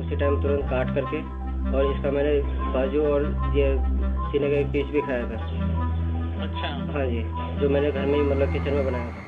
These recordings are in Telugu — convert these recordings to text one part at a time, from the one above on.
उसी टाइम तुरंत काट करके, और इसका मैंने बाजू और ये सीने का एक पीस भी खाया था। अच्छा। हाँ जी, जो मैंने घर में ही मतलब किचन में बनाया था।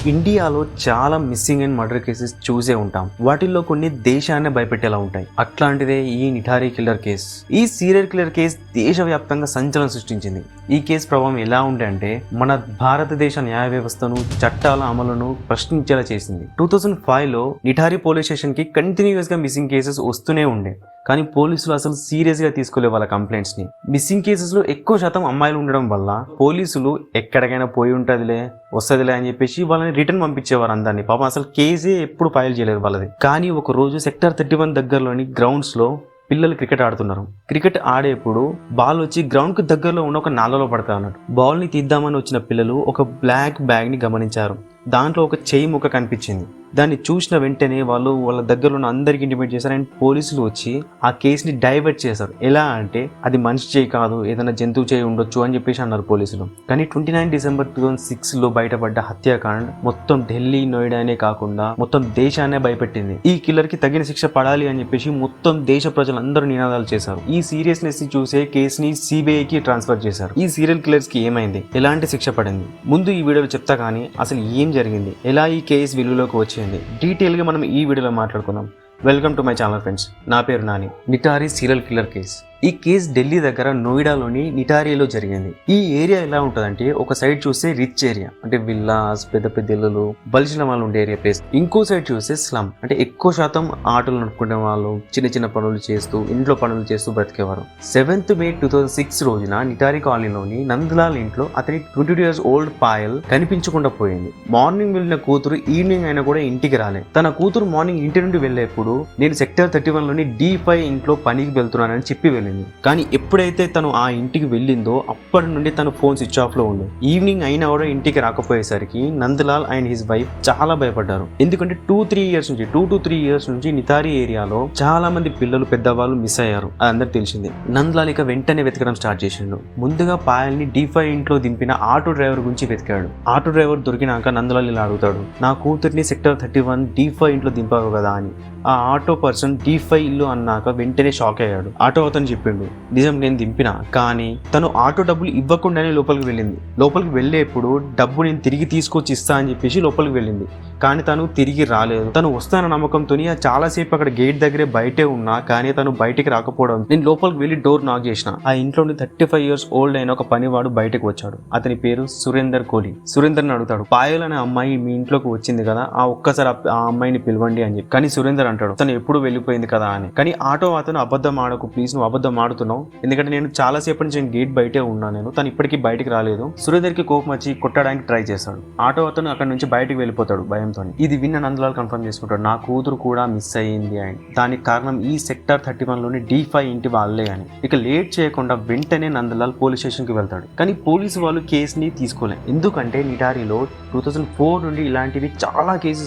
ఇండియాలో చాలా మిస్సింగ్ అండ్ మర్డర్ కేసెస్ చూసే ఉంటాం. వాటిల్లో కొన్ని దేశాన్ని భయపెట్టేలా ఉంటాయి. అట్లాంటిదే ఈ నిఠారీ కిల్లర్ కేస్. ఈ సీరియల్ కిల్లర్ కేస్ దేశవ్యాప్తంగా సంచలనం సృష్టించింది. ఈ కేసు ప్రభావం ఎలా ఉండే అంటే మన భారతదేశ న్యాయ వ్యవస్థను, చట్టాల అమలును ప్రశ్నించేలా చేసింది. 2005లో నిఠారీ పోలీస్ స్టేషన్ కి కంటిన్యూస్ గా మిస్సింగ్ కేసెస్ వస్తూనే ఉండే. కానీ పోలీసులు అసలు సీరియస్ గా తీసుకోలే వాళ్ళ కంప్లైంట్స్ ని. మిస్సింగ్ కేసెస్ లో ఎక్కువ శాతం అమ్మాయిలు ఉండడం వల్ల పోలీసులు ఎక్కడికైనా పోయి ఉంటదిలే వస్తదిలే అని చెప్పేసి వాళ్ళని రిటర్న్ పంపించేవారు అందరినీ. పాపం అసలు కేసే ఎప్పుడు ఫైల్ చేయలేదు వాళ్ళది. కానీ ఒక రోజు సెక్టర్ 31 దగ్గరలోని గ్రౌండ్స్ లో పిల్లలు క్రికెట్ ఆడుతున్నారు. క్రికెట్ ఆడేప్పుడు బాల్ వచ్చి గ్రౌండ్ కి దగ్గరలో ఉన్న ఒక నాలలో పడతా అన్నట్టు. బాల్ ని తీద్దామని వచ్చిన పిల్లలు ఒక బ్లాక్ బ్యాగ్ ని గమనించారు. దాంట్లో ఒక చెయ్యి ముక్క కనిపించింది. దాన్ని చూసిన వెంటనే వాళ్ళు వాళ్ళ దగ్గరలో ఉన్న అందరికి ఇంటిమేట్ చేశారు. అండ్ పోలీసులు వచ్చి ఆ కేసుని డైవర్ట్ చేశారు. ఎలా అంటే అది మనిషి చేయి కాదు, ఏదైనా జంతువు చేయి ఉండొచ్చు అని చెప్పేసి అన్నారు పోలీసులు. కానీ 29 డిసెంబర్ 2006లో బయటపడ్డ హత్యాకాండ్ మొత్తం ఢిల్లీ, నోయిడానే కాకుండా మొత్తం దేశాన్నే భయపెట్టింది. ఈ కిల్లర్ కి తగిన శిక్ష పడాలి అని చెప్పేసి మొత్తం దేశ ప్రజలందరూ నినాదాలు చేశారు. ఈ సీరియస్నెస్ ని చూసే కేసుని సిబిఐకి ట్రాన్స్ఫర్ చేశారు. ఈ సీరియల్ కిల్లర్స్ కి ఏమైంది, ఎలాంటి శిక్ష పడింది, ముందు ఈ వీడియోలో చెప్తా. కానీ అసలు ఏం జరిగింది, ఎలా ఈ కేసు వెలుగులోకి వచ్చింది, డీటెయిల్ గా మనం ఈ వీడియోలో మాట్లాడుకుందాం. Welcome to my channel friends. నా పేరు Nani. Nithari serial killer case. ఈ కేసు ఢిల్లీ దగ్గర నోయిడాలోని నిఠారీలో జరిగింది. ఈ ఏరియా ఎలా ఉంటుందంటే ఒక సైడ్ చూస్తే రిచ్ ఏరియా, అంటే విల్లాస్, పెద్ద పెద్ద ఇల్లులు, బలిసిన వాళ్ళు ఉండే ఏరియా ప్లేస్. ఇంకో సైడ్ చూస్తే స్లమ్, అంటే ఎక్కువ శాతం ఆటోలు నడుపుకునే వాళ్ళు, చిన్న చిన్న పనులు చేస్తూ, ఇంట్లో పనులు చేస్తూ బ్రతికేవారు. 7th May 2006 రోజున నిఠారీ కాలనీలోని నందలాల్ ఇంట్లో అతని 22 years old పాయల్ కనిపించకుండా పోయింది. మార్నింగ్ వెళ్ళిన కూతురు ఈవినింగ్ అయినా కూడా ఇంటికి రాలేదు. తన కూతురు మార్నింగ్ ఇంటి నుండి వెళ్ళేప్పుడు నేను సెక్టర్ 31లోని D5 ఇంట్లో పనికి వెళ్తున్నానని చెప్పి వెళ్ళింది. కానీ ఎప్పుడైతే తను ఆ ఇంటికి వెళ్ళిందో అప్పటి నుండి తన ఫోన్ స్విచ్ ఆఫ్ లో ఉంది. ఈవినింగ్ అయినా కూడా ఇంటికి రాకపోయేసరికి నందలాల్ అండ్ హిస్ వైఫ్ చాలా భయపడ్డారు. ఎందుకంటే 2 to 3 years నుంచి నిఠారీ ఏరియాలో చాలా మంది పిల్లలు, పెద్దవాళ్ళు మిస్ అయ్యారు. అది అందరికి తెలిసింది. నందలాల్ ఇక వెంటనే వెతకడం స్టార్ట్ చేసిండు. ముందుగా పాయల్ని D5 ఇంట్లో దింపిన ఆటో డ్రైవర్ గురించి వెతికాడు. ఆటో డ్రైవర్ దొరికినాక నందలాల్ ఇలా అడుగుతాడు, నా కూతుర్ని సెక్టర్ 31 D5 ఇంట్లో దింపావు కదా అని. ఆ ఆటో పర్సన్ D5 ఇల్లు అన్నాక వెంటనే షాక్ అయ్యాడు. ఆటో అతను చెప్పిండు, నిజం నేను దింపినా, కానీ తను ఆటో డబ్బులు ఇవ్వకుండానే లోపలికి వెళ్ళింది. లోపలికి వెళ్ళేప్పుడు డబ్బు నేను తిరిగి తీసుకొచ్చి ఇస్తా అని చెప్పేసి లోపలికి వెళ్ళింది. కానీ తను తిరిగి రాలేదు. తను వస్తాన నమ్మకంతో చాలాసేపు అక్కడ గేట్ దగ్గరే బయటే ఉన్నా, కానీ తను బయటికి రాకపోవడం నేను లోపలికి వెళ్ళి డోర్ నాక్ చేసిన. ఆ ఇంట్లో 35 years old అయిన ఒక పనివాడు బయటకు వచ్చాడు. అతని పేరు సురేందర్ కోహ్లీ. సురేందర్ని అడుగుతాడు, పాయల్ అనే అమ్మాయి మీ ఇంట్లోకి వచ్చింది కదా, ఆ ఒక్కసారి ఆ అమ్మాయిని పిలవండి అని చెప్పి. కానీ సురేందర్ అంటాడు, తను ఎప్పుడు వెళ్ళిపోయింది కదా అని. కానీ ఆటో అతను, అబద్ధం ఆడకు ప్లీజ్, నువ్వు అబద్ధం ఆడుతున్నావు, ఎందుకంటే నేను చాలా సేపు నుంచి గేట్ బయటే ఉన్నా, నేను తను ఇప్పటికీ బయటికి రాలేదు. సురేందర్ కి కోపం వచ్చి కొట్టడానికి ట్రై చేస్తాడు. ఆటో అతను అక్కడ నుంచి బయటికి వెళ్ళిపోతాడు భయంతో. ఇది విన్న నందలాల్ కన్ఫర్మ్ చేసుకుంటాడు, నా కూతురు కూడా మిస్ అయ్యింది అని. దానికి కారణం ఈ సెక్టర్ 31లోని D5 ఇంటి వాళ్ళే అని. ఇక లేట్ చేయకుండా వెంటనే నందలాల్ పోలీస్ స్టేషన్ కి వెళ్తాడు. కానీ పోలీసు వాళ్ళు కేసుని తీసుకోలే. ఎందుకంటే నిఠారీలో 2004 నుండి ఇలాంటివి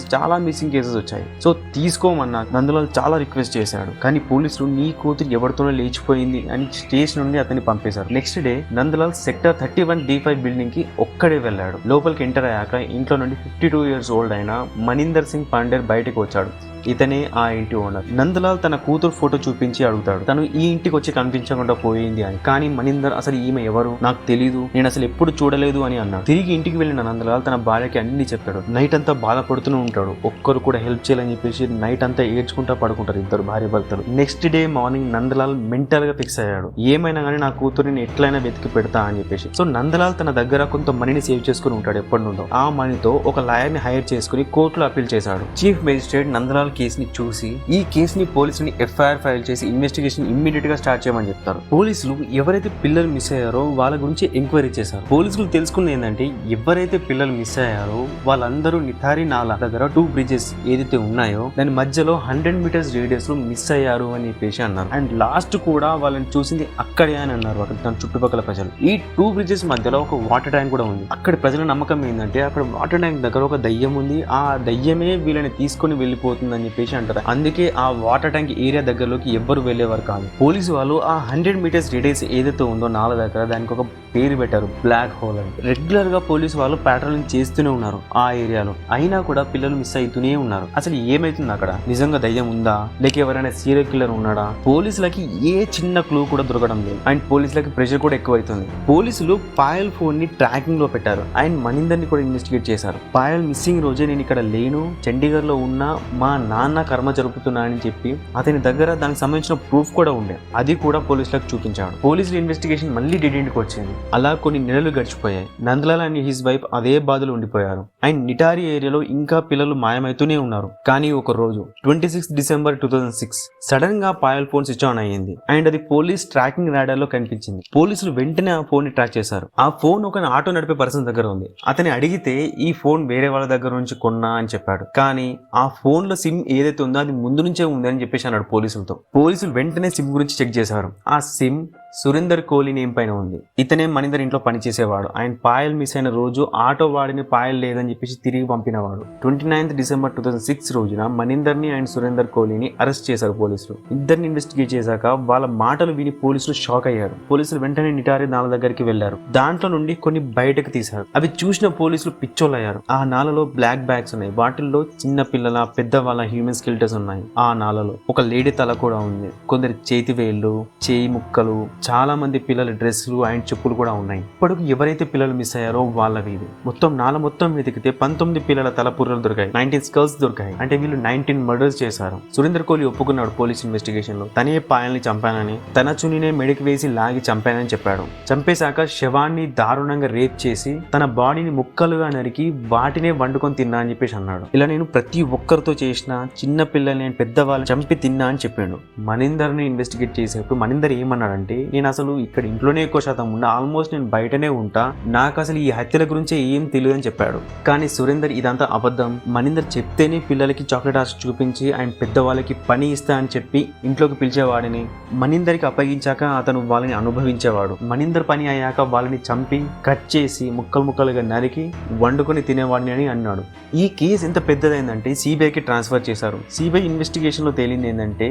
చాలా మిస్సింగ్ కేసెస్ వచ్చాయి. సో తీసుకోమన్నా నందలాల్ చాలా రిక్వెస్ట్ చేశాడు. కానీ పోలీసులు నీ కూతురు ఎవరితోనో లేచిపోయింది అని స్టేషన్ నుండి అతన్ని పంపేశారు. Next day Nandlal sector 31 D5 building కి ఒక్కడే వెళ్ళాడు. లోపలికి ఎంటర్ అయ్యాక ఇంట్లో నుండి 52 years old అయిన మనిందర్ సింగ్ పాండేర్ బయటకు వచ్చాడు. ఇతనే ఆ ఇంటి ఓనర్. నందలాల్ తన కూతురు ఫోటో చూపించి అడుగుతాడు, తను ఈ ఇంటికి వచ్చి కనిపించకుండా పోయింది అని. కానీ మనిందర్ అసలు ఈమె ఎవరు, నాకు తెలీదు, నేను అసలు ఎప్పుడు చూడలేదు అని అన్నాడు. తిరిగి ఇంటికి వెళ్ళిన నందలాల్ తన భార్యకి అన్ని చెప్పాడు. నైట్ అంతా బాధపడుతూనే ఉంటాడు. ఒక్కరు కూడా హెల్ప్ చేయాలని చెప్పేసి నైట్ అంతా ఏడ్చుకుంటా పడుకుంటారు ఇద్దరు భార్య భర్తలు. Next day morning Nandlal mental గా ఫిక్స్ అయ్యాడు, ఏమైనా కానీ నా కూతురిని ఎట్లయినా వెతికి పెడతా అని చెప్పేసి. సో నందలాల్ తన దగ్గర కొంత మనీని సేవ్ చేసుకుని ఉంటాడు ఎప్పటి నుండో. ఆ మనీతో ఒక లాయర్ ని హైర్ చేసుకుని కోర్టులో అప్పీల్ చేశాడు. చీఫ్ మేజిస్ట్రేట్ నందలాల్ కేసుని చూసి ఈ కేసుని పోలీసుని ఎఫ్ఐఆర్ ఫైల్ చేసి ఇన్వెస్టిగేషన్ ఇమ్మీడియట్ గా స్టార్ట్ చేయమని చెప్తారు. పోలీసులు ఎవరైతే పిల్లలు మిస్ అయ్యారో వాళ్ళ గురించి ఎంక్వైరీ చేశారు. పోలీసులు తెలుసుకున్నది ఏంటంటే ఎవరైతే పిల్లలు మిస్ అయ్యారో వాళ్ళందరూ నిఠారీ నాలా దగ్గర 2 bridges ఏదైతే ఉన్నాయో దాని మధ్యలో 100 meters రేడియస్ లో మిస్ అయ్యారు అని చెప్పేసి అన్నారు. అండ్ లాస్ట్ కూడా వాళ్ళని చూసింది అక్కడే అని అన్నారు అక్కడ దాని చుట్టుపక్కల ప్రజలు. ఈ 2 బ్రిడ్జెస్ మధ్యలో ఒక వాటర్ ట్యాంక్ కూడా ఉంది. అక్కడ ప్రజల నమ్మకం ఏంటంటే అక్కడ వాటర్ ట్యాంక్ దగ్గర ఒక దయ్యం ఉంది, ఆ దయ్యమే వీళ్ళని తీసుకొని వెళ్ళిపోతుంది అని చెప్పేసి అంటారు. అందుకే ఆ వాటర్ ట్యాంక్ ఏరియా దగ్గరలోకి ఎవ్వరు వెళ్ళేవారు కాదు. పోలీసు వాళ్ళు ఆ 100 మీటర్స్ రేడియస్ ఏదైతే ఉందో నాల దగ్గర దానికి ఒక పేరు పెట్టారు, బ్లాక్ హోల్ అని. రెగ్యులర్ గా పోలీసు వాళ్ళు పాట్రోలింగ్ చేస్తూనే ఉన్నారు ఆ ఏరియాలో. అయినా కూడా పిల్లలు మిస్ అవుతూనే ఉన్నారు. అసలు ఏమైతుంది అక్కడ? నిజంగా దయ్యం ఉందా, లేక ఎవరైనా సీరియల్ కిల్లర్ ఉన్నాడా? పోలీసులకి ఏ చిన్న క్లూ కూడా దొరకడం లేదు. అండ్ పోలీసులకి ప్రెషర్ కూడా ఎక్కువైతుంది. పోలీసులు పాయల్ ఫోన్ ని ట్రాకింగ్ లో పెట్టారు అండ్ మనిందర్ ని కూడా ఇన్వెస్టిగేట్ చేశారు. పాయల్ మిస్సింగ్ రోజే నేను ఇక్కడ లేను, చండీగఢ్ లో ఉన్న మా నాన్న కర్మ జరుపుతున్నా అని చెప్పి అతని దగ్గర దానికి సంబంధించిన ప్రూఫ్ కూడా ఉండే. అది కూడా పోలీసులకు చూపించాడు. పోలీసుల ఇన్వెస్టిగేషన్ మళ్ళీ డెడ్ ఎండ్ కి వచ్చింది. అలా కొన్ని నెలలు గడిచిపోయాయి. నందలాల్ అండ్ హిస్ వైఫ్ అదే బాధలు ఉండిపోయారు. అండ్ నిటారి ఏరియాలో ఇంకా పిల్లలు మాయమైతూనే ఉన్నారు. కానీ ఒక రోజు 26 డిసెంబర్ 2006 సడన్ గా పాయల్ ఫోన్ స్విచ్ ఆన్ అయ్యింది అండ్ అది పోలీస్ ట్రాకింగ్ రాడార్ లో కనిపించింది. పోలీసులు వెంటనే ఆ ఫోన్ ని ట్రాక్ చేశారు. ఆ ఫోన్ ఒక ఆటో నడిపే పర్సన్ దగ్గర ఉంది. అతని అడిగితే ఈ ఫోన్ వేరే వాళ్ళ దగ్గర నుంచి కొన్నా అని చెప్పాడు. కానీ ఆ ఫోన్ లో సిమ్ ఏదైతే ఉందో అది ముందు నుంచే ఉంది అని చెప్పేసి అన్నాడు పోలీసులతో. పోలీసులు వెంటనే సిమ్ గురించి చెక్ చేశారు. ఆ సిమ్ సురేందర్ కోహ్లీ నేమ్ పైన ఉంది. ఇతనే మనిందర్ ఇంట్లో పనిచేసేవాడు. ఆయన పాయల్ మిస్ అయిన రోజు ఆటో వాడిని పాయల్ లేదని చెప్పేసి తిరిగి పంపినవాడు. 29 డిసెంబర్ 2006 రోజున మనిందర్ ని అండ్ సురేందర్ కోహ్లీని అరెస్ట్ చేశారు పోలీసులు. ఇద్దరిని ఇన్వెస్టిగేట్ చేశాక వాళ్ళ మాటలు విని పోలీసులు షాక్ అయ్యారు. పోలీసులు వెంటనే నిటారి నాల దగ్గరికి వెళ్లారు. దాంట్లో నుండి కొన్ని బయటకు తీశారు. అవి చూసిన పోలీసులు పిచ్చోళ్ళయ్యారు. ఆ నాలలో బ్లాక్ బ్యాగ్స్ ఉన్నాయి. వాటిల్లో చిన్న పిల్లల పెద్దవాళ్ళ హ్యూమన్ స్కెల్టన్స్ ఉన్నాయి. ఆ నాలలో ఒక లేడీ తల కూడా ఉంది. కొందరి చేతి వేళ్ళు, చేయి ముక్కలు, చాలా మంది పిల్లల డ్రెస్సులు అండ్ చెప్పులు కూడా ఉన్నాయి. ఇప్పటికి ఎవరైతే పిల్లలు మిస్ అయ్యారో వాళ్ళ వీధి మొత్తం నాల మొత్తం వెతికితే 19 పిల్లల తలపుర్రలు దొరికాయి, 19 స్కల్స్ దొరికాయి. అంటే వీళ్ళు 19 మర్డర్స్ చేశారు. సురేందర్ కోహ్లీ ఒప్పుకున్నాడు పోలీస్ ఇన్వెస్టిగేషన్ లో. తనే పాయల్ని చంపానని, తన చున్నీనే మెడికి వేసి లాగి చంపానని చెప్పాడు. చంపేశాక శవాన్ని దారుణంగా రేప్ చేసి తన బాడీని ముక్కలుగా నరికి వాటినే వండుకొని తిన్నా అని చెప్పేసి అన్నాడు. ఇలా నేను ప్రతి ఒక్కరితో చేసిన, చిన్న పిల్లల్ని పెద్దవాళ్ళు చంపి తిన్నా అని చెప్పాడు. మనిందర్ ని ఇన్వెస్టిగేట్ చేసేప్పుడు మనిందర్ ఏమన్నాడంటే, నేను అసలు ఇక్కడ ఇంట్లోనే ఎక్కువ శాతం ఉండా, ఆల్మోస్ట్ నేను బయటనే ఉంటా, నాకు అసలు ఈ హత్యల గురించే ఏం తెలియదు అని చెప్పాడు. కానీ సురేందర్ ఇదంతా అబద్ధం, మనిందర్ చెప్తేనే పిల్లలకి చాక్లెట్ ఆశ చూపించి అండ్ పెద్దవాళ్ళకి పని ఇస్తా అని చెప్పి ఇంట్లోకి పిలిచేవాడిని, మనిందర్కి అప్పగించాక అతను వాళ్ళని అనుభవించేవాడు, మనిందర్ పని అయ్యాక వాళ్ళని చంపి కట్ చేసి ముక్కలు ముక్కలుగా నరికి వండుకొని తినేవాడిని అని అన్నాడు. ఈ కేసు ఎంత పెద్దదైందంటే సిబిఐకి ట్రాన్స్ఫర్ చేశారు. సిబిఐ ఇన్వెస్టిగేషన్ లో తేలింది ఏంటంటే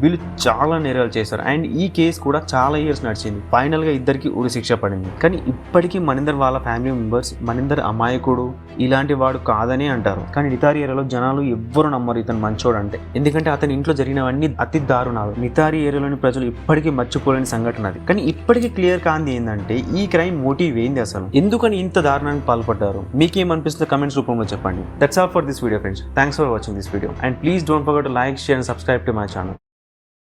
వీళ్ళు చాలా నేరాలు చేశారు అండ్ ఈ కేసు కూడా చాలా ఇయర్స్ నడిచింది. ఫైనల్ గా ఇద్దరికి ఉరి శిక్ష పడింది. కానీ ఇప్పటికీ మనిందర్ వాళ్ళ ఫ్యామిలీ మెంబర్స్ మనిందర్ అమాయకుడు, ఇలాంటి వాడు కాదని అంటారు. కానీ నితారి ఏరియాలో జనాలు ఎవ్వరు నమ్మరు ఇతను మంచోడు అంటే. ఎందుకంటే అతని ఇంట్లో జరిగినవన్నీ అతి దారుణాలు. నితారి ఏరియాలోని ప్రజలు ఇప్పటికీ మర్చిపోలేని సంఘటన అది. కానీ ఇప్పటికీ క్లియర్ కాంది ఏంటంటే ఈ క్రైమ్ మోటివ్ ఏంది, అసలు ఎందుకని ఇంత దారుణానికి పాల్పడ్డారు? మీకేమనిపిస్తుందో కమెంట్స్ రూపంలో చెప్పండి. That's all for this video friends. Thanks for watching this video and please don't forget to like, share and subscribe to my channel.